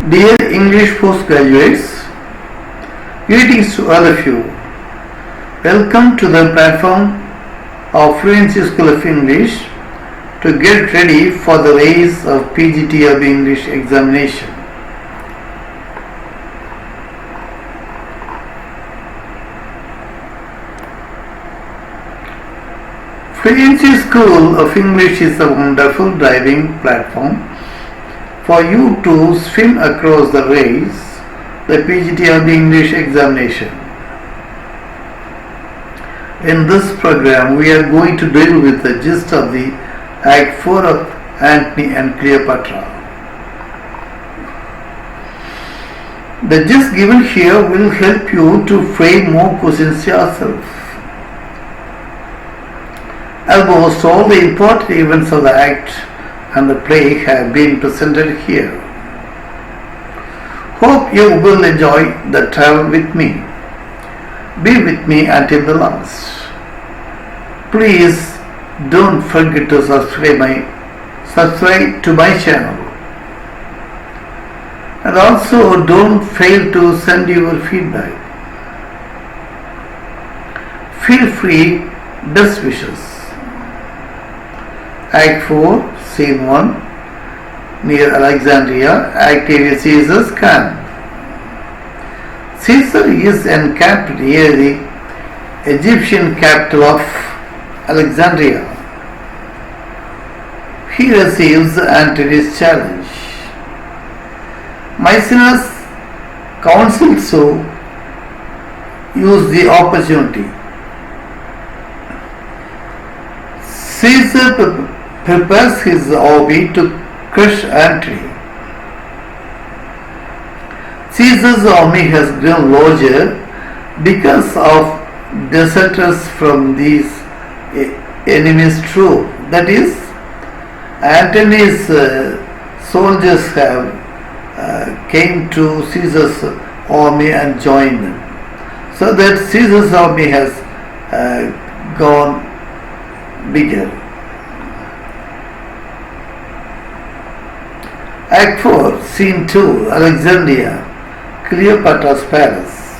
Dear English postgraduates, greetings to all of you. Welcome to the platform of Fluency School of English to get ready for the race of PG TRB English examination. Fluency School of English is a wonderful driving platform for you to swim across the race, the PGTRB English examination. In this program, we are going to deal with the gist of the Act 4 of Antony and Cleopatra. The gist given here will help you to frame more questions yourself. Almost all the important events of the act and the play have been presented here. Hope you will enjoy the travel with me. Be with me until the last. Please don't forget to subscribe to my channel. And also don't fail to send your feedback. Feel free. Best wishes. Act 4, Scene 1, near Alexandria, Octavius Caesar's camp. Caesar is encamped near the Egyptian capital of Alexandria. He receives Antony's challenge. Maecenas counsels to use the opportunity. Caesar prepares his army to crush Antony. Caesar's army has grown larger because of deserters from these enemy's troops. That is, Antony's soldiers have came to Caesar's army and joined them, so that Caesar's army has gone bigger. Act 4, Scene 2, Alexandria, Cleopatra's palace.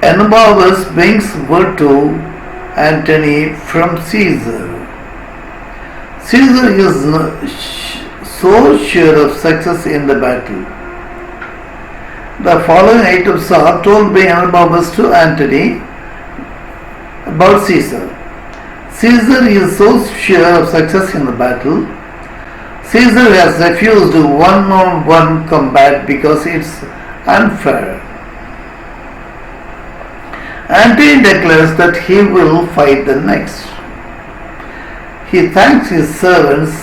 Anubis brings word to Antony from Caesar. Caesar is so sure of success in the battle. The following items are told by Anubis to Antony about Caesar. Caesar is so sure of success in the battle. Caesar has refused one-on-one combat because it's unfair. Antony declares that he will fight the next. He thanks his servants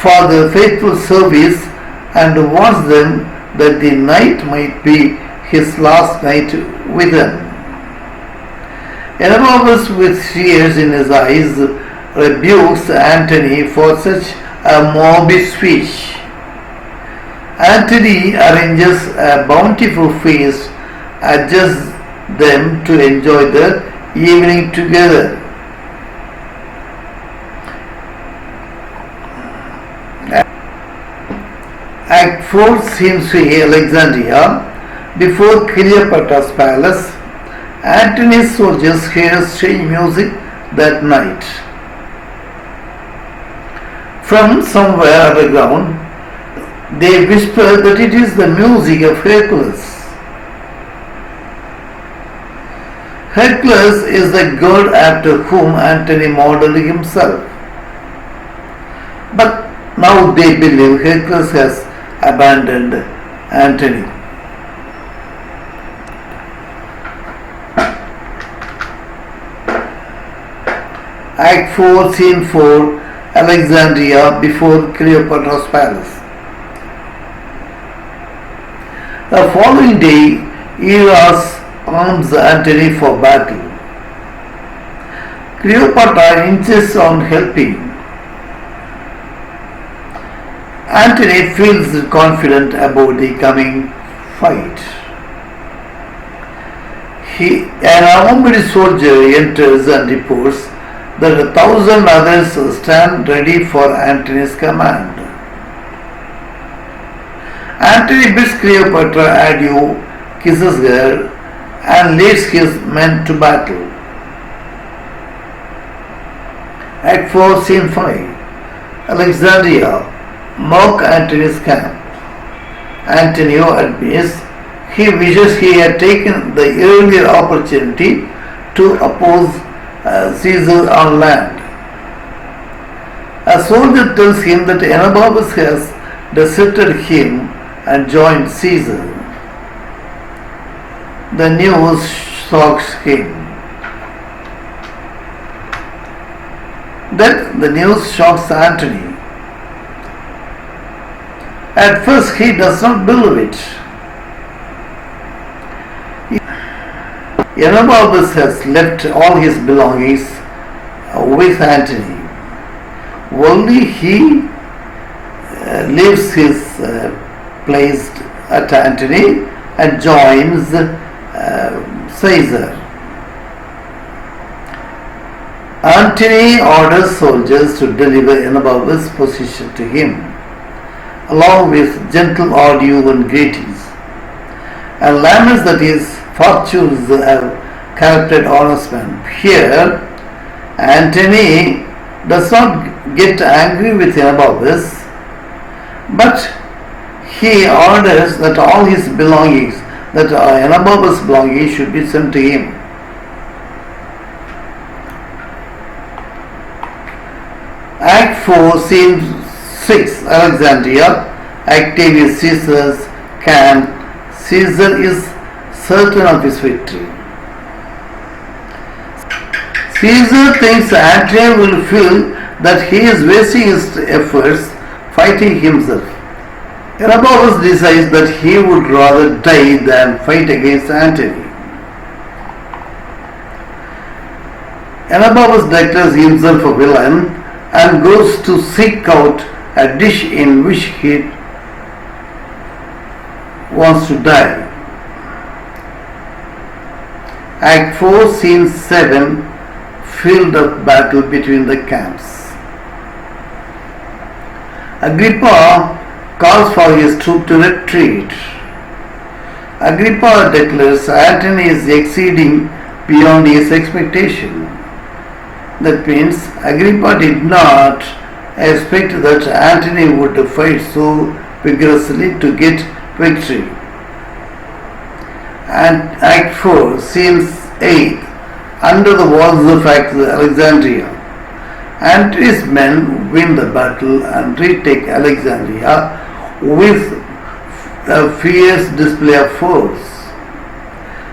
for their faithful service and warns them that the night might be his last night with them. Anubis, with tears in his eyes, rebukes Antony for such a morbid speech. Antony arranges a bountiful feast, adjusts them to enjoy the evening together. Act 4, Scene 3, Alexandria, before Cleopatra's palace. Antony's soldiers hear strange music that night. From somewhere underground, they whisper that it is the music of Hercules. Hercules is the god after whom Antony modeled himself. But now they believe Hercules has abandoned Antony. Act 4, Scene 4, Alexandria, before Cleopatra's palace. The following day, Eros arms Antony for battle. Cleopatra insists on helping. Antony feels confident about the coming fight. An armed soldier enters and reports that 1,000 others stand ready for Antony's command. Antony bids Cleopatra adieu, kisses her, and leads his men to battle. Act 4, Scene 5. Alexandria, Mark Antony's camp. Antony admits he wishes he had taken the earlier opportunity to oppose Caesar on land. A soldier tells him that Anababus has deserted him and joined Caesar. The news shocks him. Then the news shocks Antony. At first he does not believe it. Anababus has left all his belongings with Antony. Only he leaves his place at Antony and joins Caesar. Antony orders soldiers to deliver Anababus' position to him, along with gentle adieu and greetings, and laments that his fortunes have corrupted honest men. Here, Antony does not get angry with Anababus, but he orders that all his belongings, that Anababus' belongings, should be sent to him. Act 4, Scene 6, Alexandria, Octavius Caesar's camp. Caesar is certain of his victory. Caesar thinks Antony will feel that he is wasting his efforts fighting himself. Anababus decides that he would rather die than fight against Antony. Anababus declares himself a villain and goes to seek out a dish in which he wants to die. Act 4, Scene 7, Field of battle between the camps. Agrippa calls for his troop to retreat. Agrippa declares Antony is exceeding beyond his expectation. That means Agrippa did not expect that Antony would fight so vigorously to get victory. And Act 4, Scene 8, under the walls of Alexandria. Antony's men win the battle and retake Alexandria with a fierce display of force.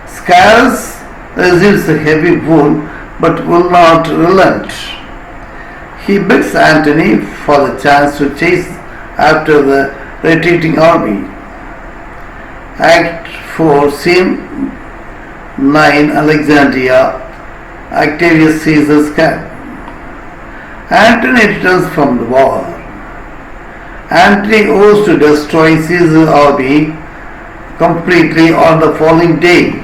Scarus receives a heavy wound but will not relent. He begs Antony for the chance to chase after the retreating army. Act 4, Scene 9, Alexandria, Octavius Caesar's camp. Antony returns from the war. Antony owes to destroy Caesar's army completely on the following day.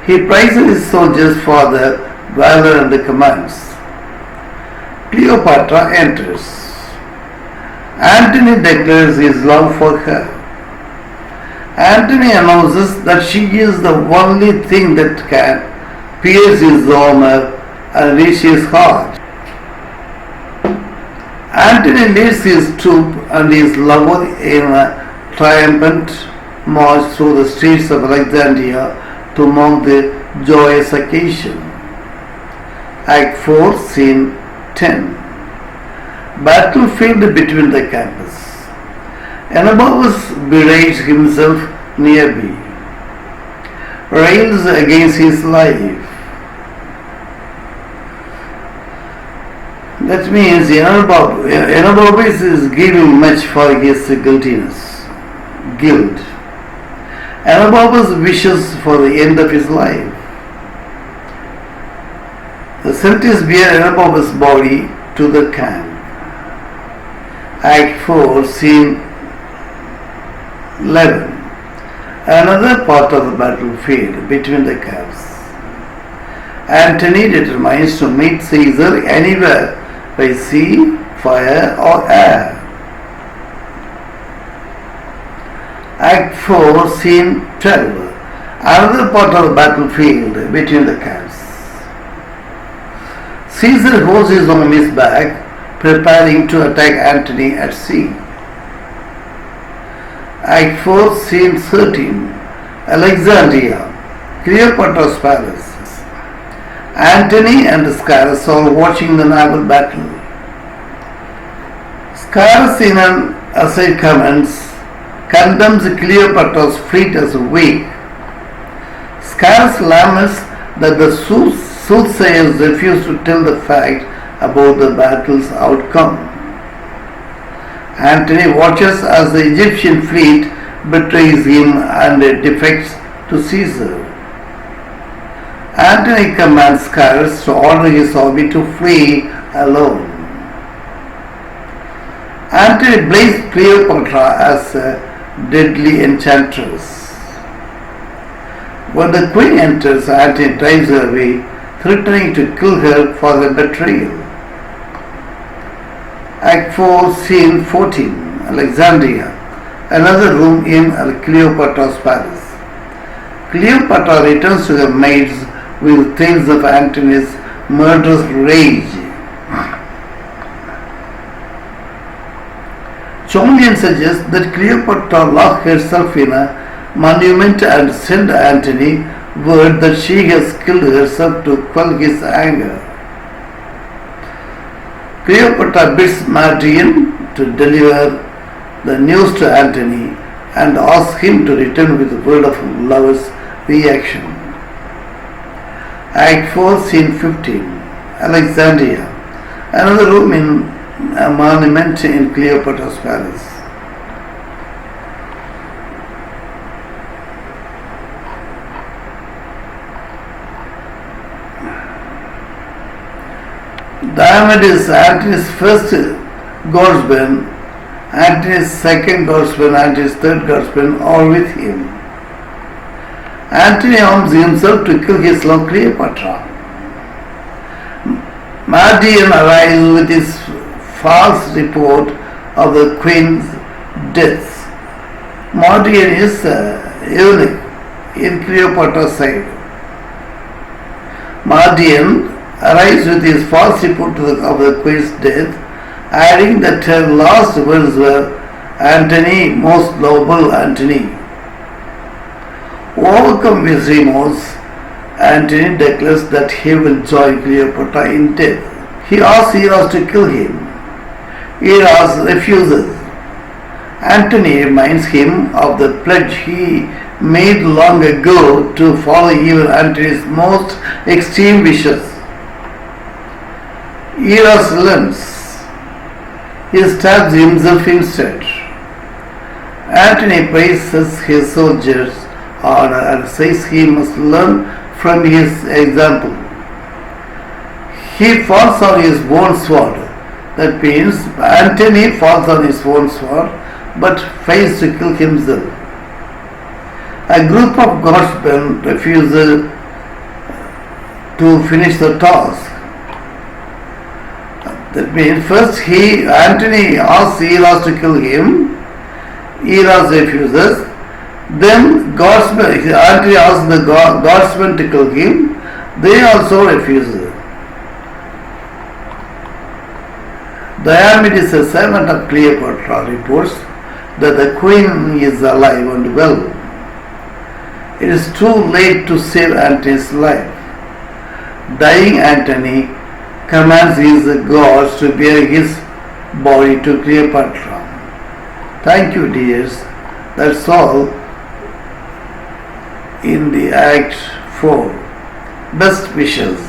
He praises his soldiers for their valor and the commands. Cleopatra enters. Antony declares his love for her. Antony announces that she is the only thing that can pierce his honor and reach his heart. Antony leads his troop and his lover in a triumphant march through the streets of Alexandria to mark the joyous occasion. Act 4, Scene 10. Battlefield between the camps. Anababus berates himself nearby, rails against his life. That means Anababus is giving much for his guilt. Anababus wishes for the end of his life. The Celtics bear Anababus' body to the camp. Act 4, Scene 11. Another part of the battlefield between the camps. Antony determines to meet Caesar anywhere by sea, fire, or air. Act 4, Scene 12. Another part of the battlefield between the camps. Caesar holds his armies back, preparing to attack Antony at sea. Act 4, Scene 13. Alexandria, Cleopatra's palace. Antony and Scarus are watching the naval battle. Scarus, in an aside comments, condemns Cleopatra's fleet as weak. Scarus laments that the soothsayers refuse to tell the fact about the battle's outcome. Antony watches as the Egyptian fleet betrays him and defects to Caesar. Antony commands Scarus to order his army to flee alone. Antony blames Cleopatra as a deadly enchantress. When the queen enters, Antony drives her away, threatening to kill her for the betrayal. Act 4, Scene 14. Alexandria, another room in Cleopatra's palace. Cleopatra returns to her maids with tales of Antony's murderous rage. Chaulian suggests that Cleopatra locked herself in a monument and sent Antony word that she has killed herself to quell his anger. Cleopatra bids Mardian to deliver the news to Antony and asks him to return with a word of lover's reaction. Act 4, Scene 15. Alexandria, another room in a monument in Cleopatra's palace. Diomed is Antony's first guardsman, Antony's second guardsman, Antony's third guardsman, all with him. Antony arms himself to kill his love Cleopatra. Mardian arrives with his false report of the queen's death. Mardian is eunuch in Cleopatra's side. Mardian arrives with his false report of the queen's death, adding that her last words were, "Antony, most noble Antony." Overcome with remorse, Antony declares that he will join Cleopatra in death. He asks Eros to kill him. Eros refuses. Antony reminds him of the pledge he made long ago to follow even Antony's most extreme wishes. Eros relents. He stabs himself instead. Antony praises his soldiers' honor and says he must learn from his example. He falls on his own sword. That means Antony falls on his own sword but fails to kill himself. A group of guardsmen refuses to finish the task. That means first Antony asks Eros to kill him. Eros refuses. Then Antony asks the guardsmen to kill him. They also refuse. Diomedes, a servant of Cleopatra, reports that the queen is alive and well. It is too late to save Antony's life. Dying Antony commands his guards to bear his body to Cleopatra. Thank you, dears. That's all in the Act 4. Best wishes.